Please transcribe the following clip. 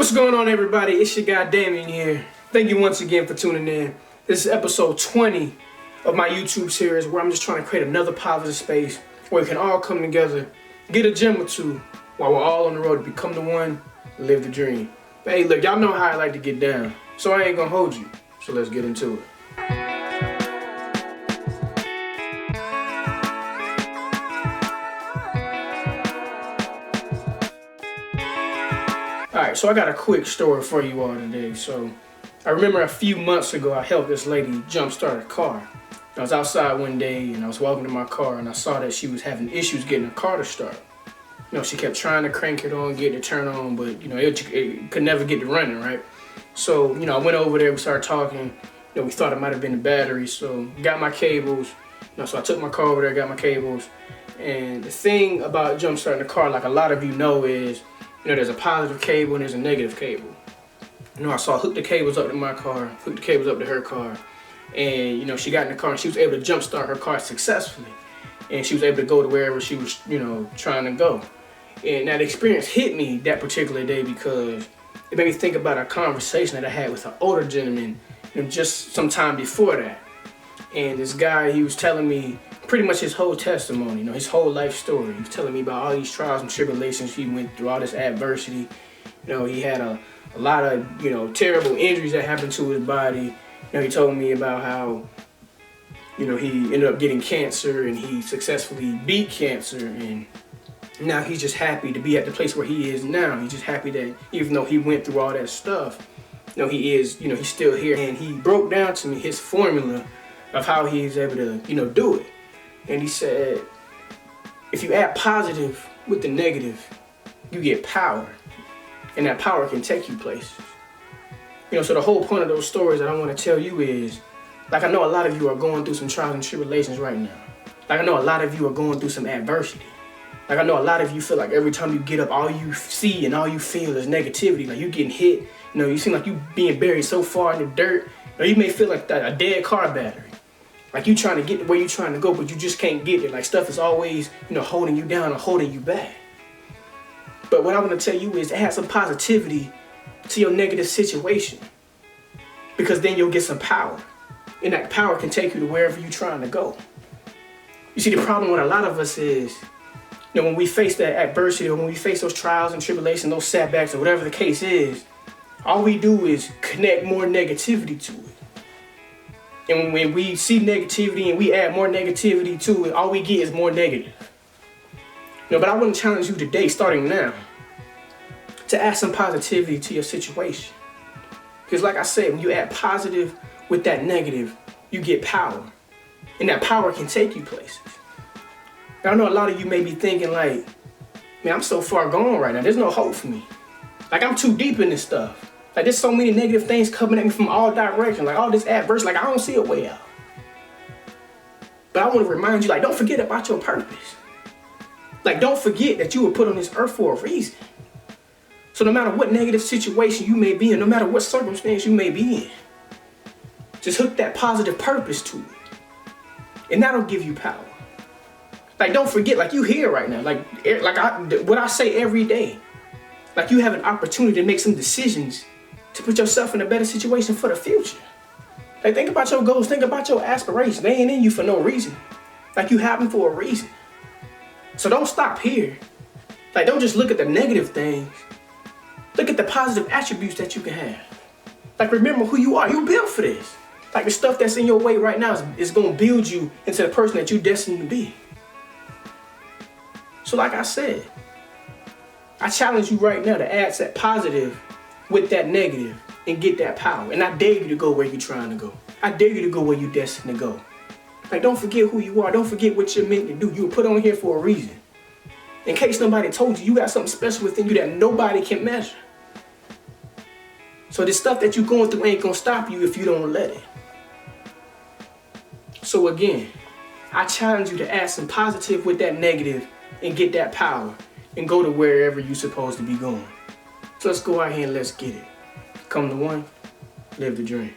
What's going on, everybody? It's your guy Damien here. Thank you once again for tuning in. This is episode 20 of my YouTube series where I'm just trying to create another positive space where we can all come together, get a gem or two while we're all on the road to become the one, live the dream. But hey, look, y'all know how I like to get down, so I ain't gonna hold you. So let's get into it. Alright, so I got a quick story for you all today. So I remember a few months ago I helped this lady jumpstart a car. I was outside one day and I was walking to my car and I saw that she was having issues getting her car to start. She kept trying to crank it on, get it to turn on, but it could never get to running, right? So, I went over there, we started talking. We thought it might have been the battery, so got my cables. So I took my car over there, got my cables. And the thing about jumpstarting a car, like a lot of you know, is there's a positive cable and there's a negative cable. So I hooked the cables up to my car, hooked the cables up to her car, and she got in the car and she was able to jumpstart her car successfully. And she was able to go to wherever she was, trying to go. And that experience hit me that particular day because it made me think about a conversation that I had with an older gentleman just some time before that. And this guy, he was telling me pretty much his whole testimony, his whole life story. He was telling me about all these trials and tribulations he went through, all this adversity. He had a lot of, terrible injuries that happened to his body. He told me about how, he ended up getting cancer and he successfully beat cancer, and now he's just happy to be at the place where he is now. He's just happy that even though he went through all that stuff, he is, he's still here. And he broke down to me his formula of how he's able to, do it. And he said, if you add positive with the negative, you get power. And that power can take you places. So the whole point of those stories that I want to tell you is, like, I know a lot of you are going through some trials and tribulations right now. Like, I know a lot of you are going through some adversity. Like, I know a lot of you feel like every time you get up, all you see and all you feel is negativity. Like, you getting hit. You seem like you being buried so far in the dirt. You may feel like a dead car battery. Like, you trying to get to where you're trying to go, but you just can't get there. Like, stuff is always, holding you down or holding you back. But what I want to tell you is add some positivity to your negative situation, because then you'll get some power. And that power can take you to wherever you're trying to go. You see, the problem with a lot of us is, when we face that adversity or when we face those trials and tribulations, those setbacks or whatever the case is, all we do is connect more negativity to it. And when we see negativity and we add more negativity to it, all we get is more negative. But I want to challenge you today, starting now, to add some positivity to your situation. Because like I said, when you add positive with that negative, you get power. And that power can take you places. Now, I know a lot of you may be thinking like, man, I'm so far gone right now. There's no hope for me. Like, I'm too deep in this stuff. Like, there's so many negative things coming at me from all directions. Like, all this adversity, like, I don't see a way out. But I want to remind you, like, don't forget about your purpose. Like, don't forget that you were put on this earth for a reason. So no matter what negative situation you may be in, no matter what circumstance you may be in, just hook that positive purpose to it. And that'll give you power. Like, don't forget, like, you here right now. What I say every day. Like, you have an opportunity to make some decisions to put yourself in a better situation for the future. Like, think about your goals, think about your aspirations. They ain't in you for no reason. Like, you have them for a reason. So don't stop here. Like, don't just look at the negative things. Look at the positive attributes that you can have. Like, remember who you are. You're built for this. Like, the stuff that's in your way right now is going to build you into the person that you're destined to be. So like I said, I challenge you right now to add that positive with that negative and get that power. And I dare you to go where you're trying to go. I dare you to go where you're destined to go. Like, don't forget who you are. Don't forget what you're meant to do. You were put on here for a reason. In case nobody told you, you got something special within you that nobody can measure. So this stuff that you're going through ain't going to stop you if you don't let it. So again, I challenge you to add some positive with that negative and get that power and go to wherever you're supposed to be going. So let's go out here and let's get it. Come the one, live the dream.